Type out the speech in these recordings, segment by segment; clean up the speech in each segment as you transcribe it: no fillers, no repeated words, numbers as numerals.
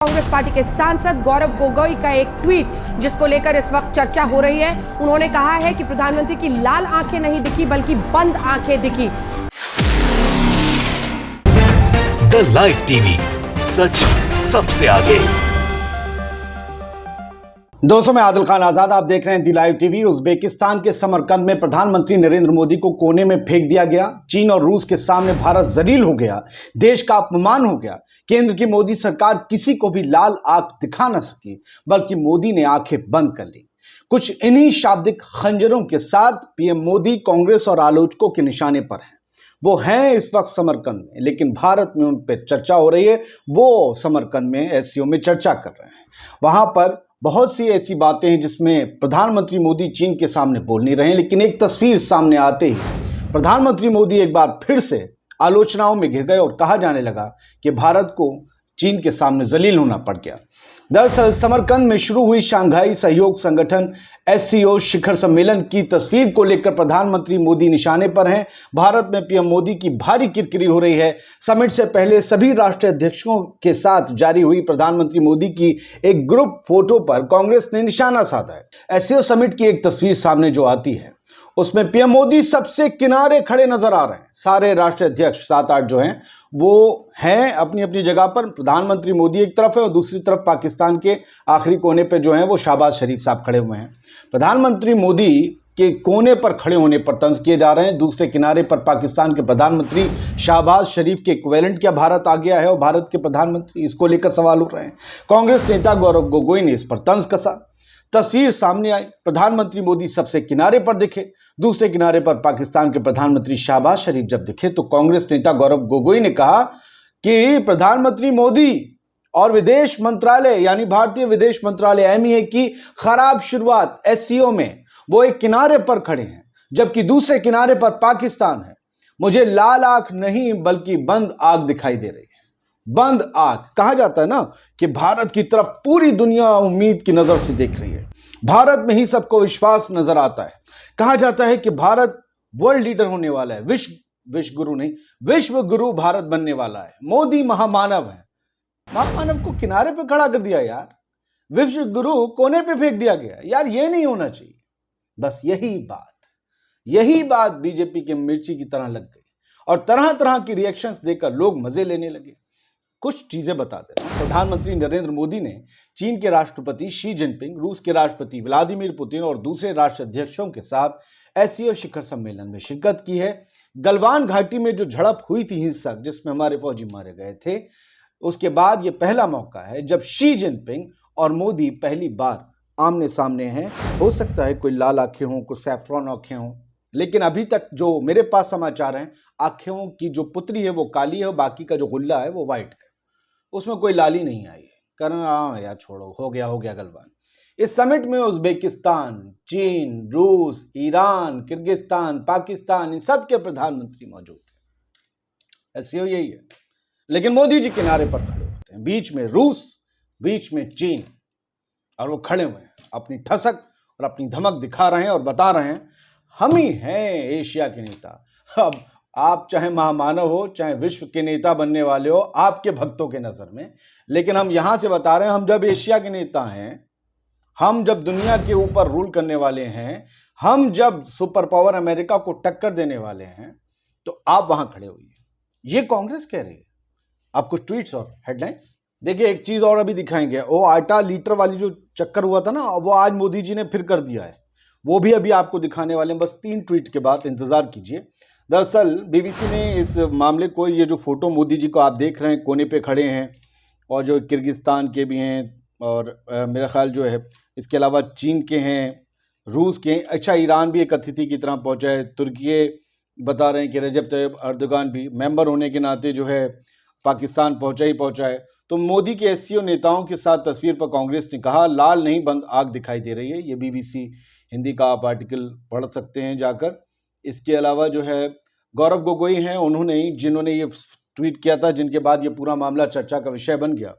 Congress party के सांसद गौरव गोगोई का एक ट्वीट जिसको लेकर इस वक्त चर्चा हो रही है। उन्होंने कहा है कि प्रधानमंत्री की लाल आंखें नहीं दिखी बल्कि बंद आंखें दिखी। द लाइव टीवी, सच सबसे आगे। दोस्तों, मैं आदिल खान आजाद, आप देख रहे हैं दी लाइव टीवी। उज्बेकिस्तान के समरकंद में प्रधानमंत्री नरेंद्र मोदी को कोने में फेंक दिया गया। चीन और रूस के सामने भारत जलील हो गया, देश का अपमान हो गया। केंद्र की मोदी सरकार किसी को भी लाल आंख दिखा न सकी, बल्कि मोदी ने आंखें बंद कर ली। कुछ इन्हीं शाब्दिक खंजरों के साथ पीएम मोदी कांग्रेस और आलोचकों के निशाने पर हैं। वो हैं इस वक्त समरकंद में, लेकिन भारत में उन पर चर्चा हो रही है। वो समरकंद में एससीओ में चर्चा कर रहे हैं। वहां पर बहुत सी ऐसी बातें हैं जिसमें प्रधानमंत्री मोदी चीन के सामने बोल नहीं रहे हैं, लेकिन एक तस्वीर सामने आते ही प्रधानमंत्री मोदी एक बार फिर से आलोचनाओं में घिर गए और कहा जाने लगा कि भारत को चीन के सामने जलील होना पड़ गया। दरअसल समरकंद में शुरू हुई शंघाई सहयोग संगठन एससीओ शिखर सम्मेलन की तस्वीर को लेकर प्रधानमंत्री मोदी निशाने पर हैं। भारत में पीएम मोदी की भारी किरकिरी हो रही है। समिट से पहले सभी राष्ट्रीय अध्यक्षों के साथ जारी हुई प्रधानमंत्री मोदी की एक ग्रुप फोटो पर कांग्रेस ने निशाना साधा है। एससीओ समिट की एक तस्वीर सामने जो आती है उसमें पीएम मोदी सबसे किनारे खड़े नजर आ रहे हैं। सारे राष्ट्रीय अध्यक्ष 7-8 जो हैं वो हैं अपनी अपनी जगह पर। प्रधानमंत्री मोदी एक तरफ है और दूसरी तरफ पाकिस्तान के आखिरी कोने पे जो हैं वो शहबाज शरीफ साहब खड़े हुए हैं। प्रधानमंत्री मोदी के कोने पर खड़े होने पर तंज किए जा रहे हैं। दूसरे किनारे पर पाकिस्तान के प्रधानमंत्री शहबाज शरीफ के इक्विवेलेंट क्या भारत आ गया है और भारत के प्रधानमंत्री, इसको लेकर सवाल उठ रहे हैं। कांग्रेस नेता गौरव गोगोई ने इस पर तंज कसा। तस्वीर सामने आई, प्रधानमंत्री मोदी सबसे किनारे पर दिखे, दूसरे किनारे पर पाकिस्तान के प्रधानमंत्री शहबाज शरीफ जब दिखे तो कांग्रेस नेता गौरव गोगोई ने कहा कि प्रधानमंत्री मोदी और विदेश मंत्रालय यानी भारतीय विदेश मंत्रालय एमईए की खराब शुरुआत एससीओ में वो एक किनारे पर खड़े हैं, जबकि दूसरे किनारे पर पाकिस्तान है। मुझे लाल आंख नहीं बल्कि बंद आंख दिखाई दे रही है। बंद आंख कहा जाता है ना कि भारत की तरफ पूरी दुनिया उम्मीद की नजर से देख रही है। भारत में ही सबको विश्वास नजर आता है। कहा जाता है कि भारत वर्ल्ड लीडर होने वाला है, विश्व गुरु नहीं, विश्व गुरु भारत बनने वाला है। मोदी महामानव है। महामानव को किनारे पे खड़ा कर दिया यार, विश्व गुरु कोने पे फेंक दिया गया यार। ये नहीं होना चाहिए। बस यही बात बीजेपी के मिर्ची की तरह लग गई और तरह तरह की रिएक्शंस देकर लोग मजे लेने लगे। कुछ चीजें बताते हैं। प्रधानमंत्री नरेंद्र मोदी ने चीन के राष्ट्रपति शी जिनपिंग, रूस के राष्ट्रपति व्लादिमीर पुतिन और दूसरे राष्ट्र अध्यक्षों के साथ एससीओ शिखर सम्मेलन में शिरकत की है। गलवान घाटी में जो झड़प हुई थी हिंसक, जिसमें हमारे फौजी मारे गए थे, उसके बाद यह पहला मौका है जब शी जिनपिंग और मोदी पहली बार आमने सामने हैं। हो सकता है कोई लाल आंखें हों, कोई सैफ्रॉन आंखें हों, लेकिन अभी तक जो मेरे पास समाचार हैं, आंखों की जो पुतली है वो काली है और बाकी का जो गुल्ला है वो व्हाइट है, उसमें कोई लाली नहीं आई है। करना यार, छोड़ो, हो गया गलवान। इस समिट में उज्बेकिस्तान, चीन, रूस, ईरान, किर्गिस्तान, पाकिस्तान, इन सब के प्रधानमंत्री मौजूद थे। एससीओ यही है। लेकिन मोदी जी किनारे पर खड़े होते हैं, बीच में रूस, बीच में चीन, और वो खड़े हुए हैं, अपनी ठसक और अपनी धमक दिखा रहे हैं और बता रहे हैं हम ही हैं एशिया के नेता। अब आप चाहे महामानव हो, चाहे विश्व के नेता बनने वाले हो आपके भक्तों के नजर में, लेकिन हम यहां से बता रहे हैं हम जब एशिया के नेता हैं, हम जब दुनिया के ऊपर रूल करने वाले हैं, हम जब सुपर पावर अमेरिका को टक्कर देने वाले हैं, तो आप वहां खड़े होइए। ये कांग्रेस कह रही है। अब कुछ ट्वीट्स और हेडलाइंस देखिए। एक चीज और अभी दिखाएंगे, वो आटा लीटर वाली जो चक्कर हुआ था ना, वो आज मोदी जी ने फिर कर दिया है। वो भी अभी आपको दिखाने वाले हैं, बस 3 ट्वीट के बाद इंतजार कीजिए। दरअसल बीबीसी ने इस मामले को, ये जो फोटो मोदी जी को आप देख रहे हैं कोने पे खड़े हैं, और जो किर्गिस्तान के भी हैं और मेरा ख्याल जो है इसके अलावा चीन के हैं, रूस के हैं, अच्छा ईरान भी एक अतिथि की तरह पहुंचा है, तुर्की बता रहे हैं कि रजब तैयब अर्दोगान भी मेंबर होने के नाते जो है पाकिस्तान पहुंचा ही पहुंचा है। तो मोदी के एससीओ नेताओं के साथ तस्वीर पर कांग्रेस ने कहा लाल नहीं बंद आग दिखाई दे रही है। ये बीबीसी हिंदी का आप आर्टिकल पढ़ सकते हैं जाकर। इसके अलावा जो है गौरव गोगोई हैं, उन्होंने ही जिन्होंने ये ट्वीट किया था, जिनके बाद ये पूरा मामला चर्चा का विषय बन गया।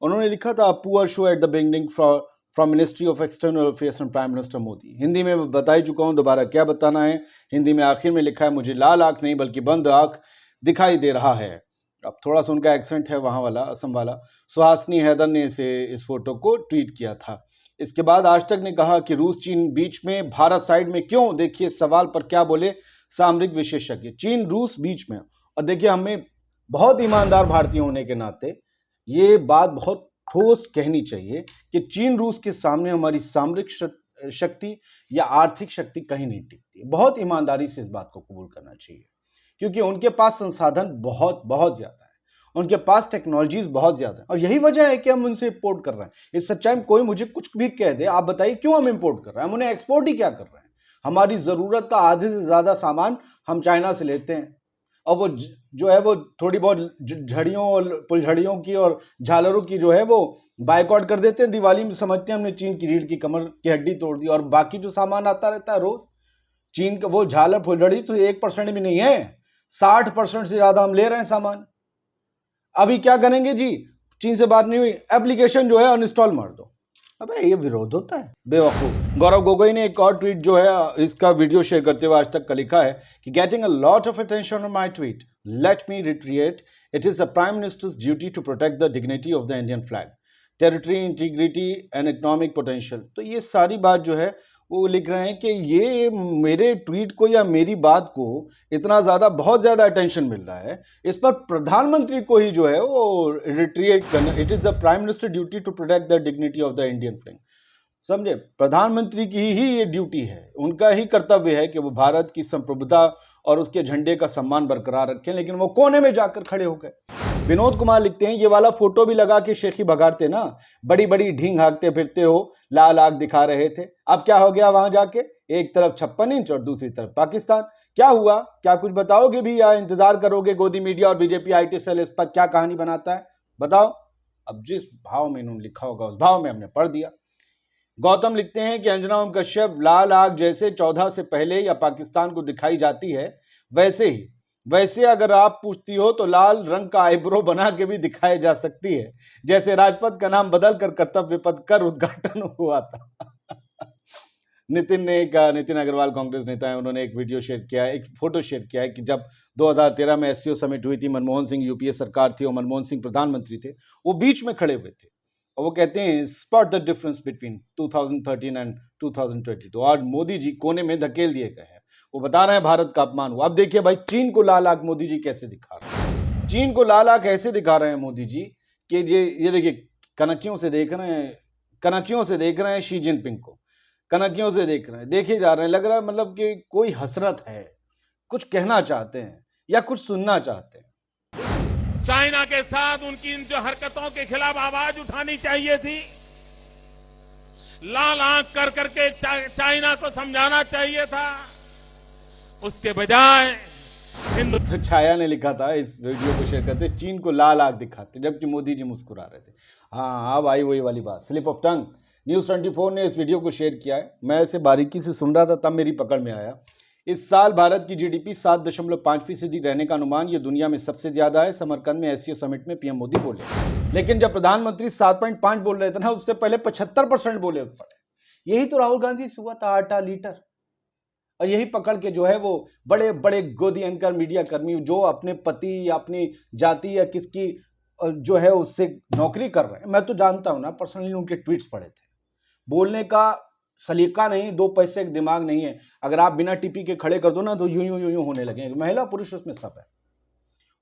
उन्होंने लिखा था poor show at the beginning from ministry of external affairs and prime minister Modi. Hindi में बता ही चुका हूँ, दोबारा क्या बताना है। हिंदी में आखिर में लिखा है मुझे लाल आंख नहीं बल्कि बंद आंख दिखाई दे रहा है। अब थोड़ा सा उनका एक्सेंट है वहाँ वाला, असम वाला। सुहासिनी हैदर ने इस फोटो को ट्वीट किया था। इसके बाद आज तक ने कहा कि रूस चीन बीच में, भारत साइड में क्यों? देखिए सवाल पर क्या बोले सामरिक विशेषज्ञ। चीन रूस बीच में, और देखिए हमें बहुत ईमानदार भारतीय होने के नाते ये बात बहुत ठोस कहनी चाहिए कि चीन रूस के सामने हमारी सामरिक शक्ति या आर्थिक शक्ति कहीं नहीं टिकती। बहुत ईमानदारी से इस बात को कबूल करना चाहिए, क्योंकि उनके पास संसाधन बहुत बहुत ज्यादा है, उनके पास टेक्नोलॉजीज बहुत ज्यादा है, और यही वजह है कि हम उनसे इंपोर्ट कर रहे हैं। इस सच्चाई में कोई मुझे कुछ भी कह दे, आप बताइए क्यों हम इंपोर्ट कर रहे हैं? हम उन्हें एक्सपोर्ट ही क्या कर रहे हैं? हमारी जरूरत का आधे से ज्यादा सामान हम चाइना से लेते हैं, और वो जो है वो थोड़ी बहुत झड़ियों और फुलझड़ियों की और झालरों की जो है वो बाइकआउट कर देते हैं। दिवाली में समझते हैं हमने चीन की रीढ़ की कमर की हड्डी तोड़ दी, और बाकी जो सामान आता रहता है रोज चीन का, वो झालर फुलझड़ी तो 1% भी नहीं है, 60% से ज्यादा हम ले रहे हैं सामान। अभी क्या करेंगे जी? चीन से बात नहीं हुई, एप्लीकेशन जो है अनइंस्टॉल मार दो। अबे ये विरोध होता है, बेवकूफ। गौरव गोगोई ने एक और ट्वीट जो है इसका वीडियो शेयर करते हुए आज तक का लिखा है कि getting a lot of attention on my tweet, let me reiterate, it is the prime minister's duty to protect the dignity of the Indian flag, territory integrity and economic potential. तो ये सारी बात जो है वो लिख रहे हैं कि ये मेरे ट्वीट को या मेरी बात को इतना ज़्यादा, बहुत ज़्यादा अटेंशन मिल रहा है, इस पर प्रधानमंत्री को ही जो है वो रिट्रिएट करना। It is the prime minister duty to protect the dignity of the Indian flag. समझे? प्रधानमंत्री की ही ये ड्यूटी है, उनका ही कर्तव्य है कि वो भारत की संप्रभुता और उसके झंडे का सम्मान बरकरार रखें, लेकिन वो कोने में जाकर खड़े हो गए। विनोद कुमार लिखते हैं, ये वाला फोटो भी लगा के शेखी भगाड़ते ना, बड़ी बड़ी ढींग हाँकते फिरते हो, लाल आग दिखा रहे थे, अब क्या हो गया वहां जाके? एक तरफ 56 इंच और दूसरी तरफ पाकिस्तान। क्या हुआ? क्या कुछ बताओगे भी या इंतजार करोगे गोदी मीडिया और बीजेपी IT सेल इस पर क्या कहानी बनाता है? बताओ। अब जिस भाव में इन्होंने लिखा होगा उस भाव में हमने पढ़ दिया। गौतम लिखते हैं कि अंजना ओम कश्यप, लाल आग जैसे 14 से पहले या पाकिस्तान को दिखाई जाती है, वैसे अगर आप पूछती हो तो लाल रंग का आईब्रो बना के भी दिखाई जा सकती है, जैसे राजपथ का नाम बदल कर कर्तव्य पथ कर उद्घाटन हुआ था। नितिन अग्रवाल कांग्रेस नेता है, उन्होंने एक वीडियो शेयर किया है, एक फोटो शेयर किया है कि जब 2013 में SCO समिट हुई थी, मनमोहन सिंह UPA सरकार थी और मनमोहन सिंह प्रधानमंत्री थे, वो बीच में खड़े हुए थे और वो कहते हैं spot the difference between 2013 and 2022, और मोदी जी कोने में धकेल दिए गए हैं। वो बता रहे हैं भारत का अपमान हुआ। अब देखिए भाई, चीन को लाल आग मोदी जी कैसे दिखा रहे हैं, चीन को लाल आग ऐसे दिखा रहे हैं मोदी जी कि ये देखिए कनकियों से देख रहे हैं शी जिनपिंग को, कनकियों से देख रहे हैं, देखे जा रहे हैं। लग रहा है मतलब कि कोई हसरत है, कुछ कहना चाहते हैं या कुछ सुनना चाहते हैं। चाइना के साथ उनकी इन जो हरकतों के खिलाफ आवाज उठानी चाहिए थी, लाल आंख कर करके चाइना को समझाना चाहिए था, उसके बजाय तो छाया ने लिखा था इस वीडियो को शेयर करते, चीन को लाल आग दिखाते, जबकि मोदी जी मुस्कुरा रहे थे। हाँ, अब आई वही वाली बात, स्लिप ऑफ टंग। न्यूज़ 24 ने इस वीडियो को शेयर किया है, मैं इसे बारीकी से सुन रहा था तब मेरी पकड़ में आया। इस साल भारत की GDP 7.5% रहने का अनुमान, ये दुनिया में सबसे ज्यादा है। समरकंद में SCO समिट में PM मोदी बोले, लेकिन जब प्रधानमंत्री 7.5 बोल रहे थे ना, उससे पहले 75% बोले पड़े। यही तो राहुल गांधी से हुआ था, 8 लीटर। और यही पकड़ के जो है वो बड़े बड़े गोदी एंकर मीडिया कर्मी जो अपने पति या अपनी जाति या किसकी जो है उससे नौकरी कर रहे हैं, मैं तो जानता हूं ना, पर्सनली उनके ट्वीट्स पढ़े थे। बोलने का सलीका नहीं, 2 पैसे का दिमाग नहीं है। अगर आप बिना टिपी के खड़े कर दो ना तो यूं होने लगेंगे, महिला पुरुष उसमें सब है।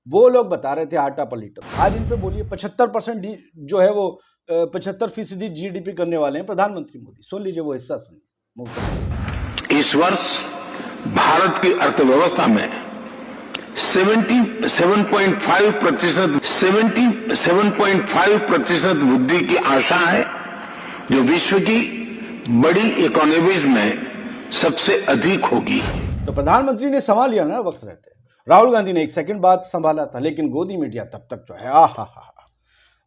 वो लोग बता रहे थे आटा पर लीटर, आज इन पे बोलिए 75% जो है वो 75% GDP करने वाले हैं प्रधानमंत्री मोदी। सुन लीजिए वो हिस्सा, सुनिए। इस वर्ष भारत की अर्थव्यवस्था में 77.5% वृद्धि की आशा है, जो विश्व की बड़ी इकोनॉमीज में सबसे अधिक होगी। तो प्रधानमंत्री ने संभाल लिया ना वक्त रहते। राहुल गांधी ने 1 सेकंड बाद संभाला था, लेकिन गोदी मीडिया तब तक जो है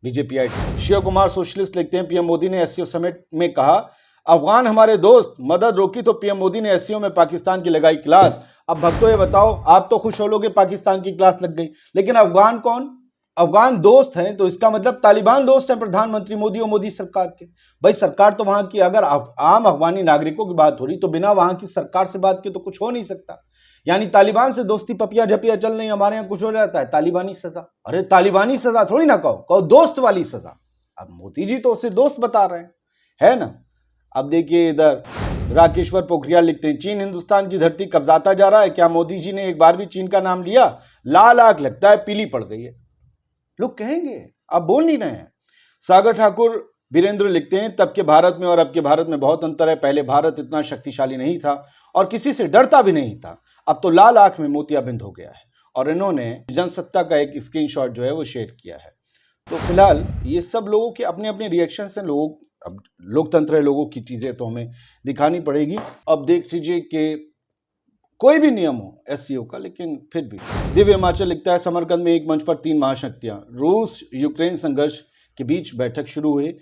बीजेपी आई। शिव कुमार सोशलिस्ट लिखते हैं, PM मोदी ने SCO समिट में कहा अफगान हमारे दोस्त, मदद रोकी तो PM मोदी ने SCO में पाकिस्तान की लगाई क्लास। अब भक्तों ये बताओ, आप तो खुश हो लोगे पाकिस्तान की क्लास लग गई, लेकिन अफगान कौन? अफगान दोस्त हैं, तो इसका मतलब तालिबान दोस्त हैं प्रधानमंत्री मोदी और मोदी सरकार के। भाई सरकार तो वहां की, अगर आम अफगानी नागरिकों की बात हो रही तो बिना वहां की सरकार से बात की तो कुछ हो नहीं सकता। यानी तालिबान से दोस्ती पपिया झपिया चल नहीं, हमारे यहाँ कुछ हो जाता है तालिबानी सजा। अरे तालिबानी सजा थोड़ी ना कहो दोस्त वाली सजा। अब मोदी जी तो उसे दोस्त बता रहे हैं, है ना। अब देखिए इधर राकेश्वर पोखरियाल लिखते हैं, चीन हिंदुस्तान की धरती कब्जाता जा रहा है। क्या मोदी जी ने एक बार भी चीन का नाम लिया? लाल आंख लगता है पीली पड़ गई है। लोग कहेंगे, आप बोल नहीं रहे हैं। सागर ठाकुर वीरेंद्र लिखते हैं, तब के भारत में और अब के भारत में बहुत अंतर है। पहले भारत इतना शक्तिशाली नहीं था और किसी से डरता भी नहीं था, अब तो लाल आंख में मोतियाबिंद हो गया है। और इन्होंने जनसत्ता का एक स्क्रीनशॉट जो है वो शेयर किया है। तो फिलहाल ये सब लोगों के अपने अपने रिएक्शन हैं। अब लोकतंत्र है, लोगों की चीजें तो हमें दिखानी पड़ेगी। अब देख लीजिए कि कोई भी नियम हो एससीओ का, लेकिन फिर भी दिव्य हिमाचल लिखता है, समरकंद में एक मंच पर 3 महाशक्तियां, रूस यूक्रेन संघर्ष के बीच बैठक शुरू हुई।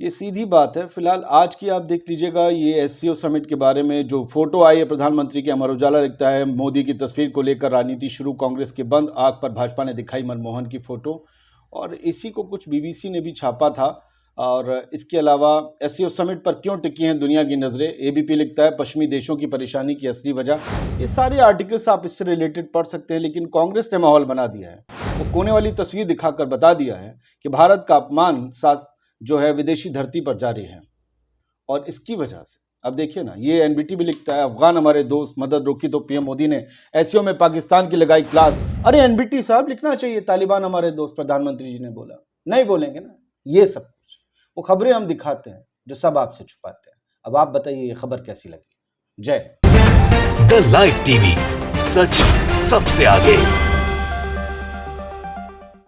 ये सीधी बात है। फिलहाल आज की आप देख लीजिएगा ये एससीओ समिट के बारे में जो फोटो आई है प्रधानमंत्री की, अमर उजाला लिखता है, मोदी की तस्वीर को लेकर राजनीति शुरू, कांग्रेस के बंद आग पर भाजपा ने दिखाई मनमोहन की फोटो। और इसी को कुछ बीबीसी ने भी छापा था। और इसके अलावा एससीओ समिट पर क्यों टिकी हैं दुनिया की नजरें, एबीपी लिखता है, पश्चिमी देशों की परेशानी की असली वजह। ये सारे आर्टिकल्स आप इससे रिलेटेड पढ़ सकते हैं। लेकिन कांग्रेस ने माहौल बना दिया है, वो कोने वाली तस्वीर दिखाकर बता दिया है कि भारत का अपमान जो है विदेशी धरती पर जारी है। और इसकी वजह से अब देखिए ना, ये एनबीटी भी लिखता है, अफगान हमारे दोस्त, मदद रोकी तो पीएम मोदी ने एससीओ में पाकिस्तान की लगाई क्लास। अरे एनबीटी साहब लिखना चाहिए, तालिबान हमारे दोस्त, प्रधानमंत्री जी ने बोला। नहीं बोलेंगे ना, ये सब कुछ वो खबरें हम दिखाते हैं जो सब आपसे छुपाते हैं। अब आप बताइए ये खबर कैसी लगी। जय द लाइव टीवी, सच सबसे आगे।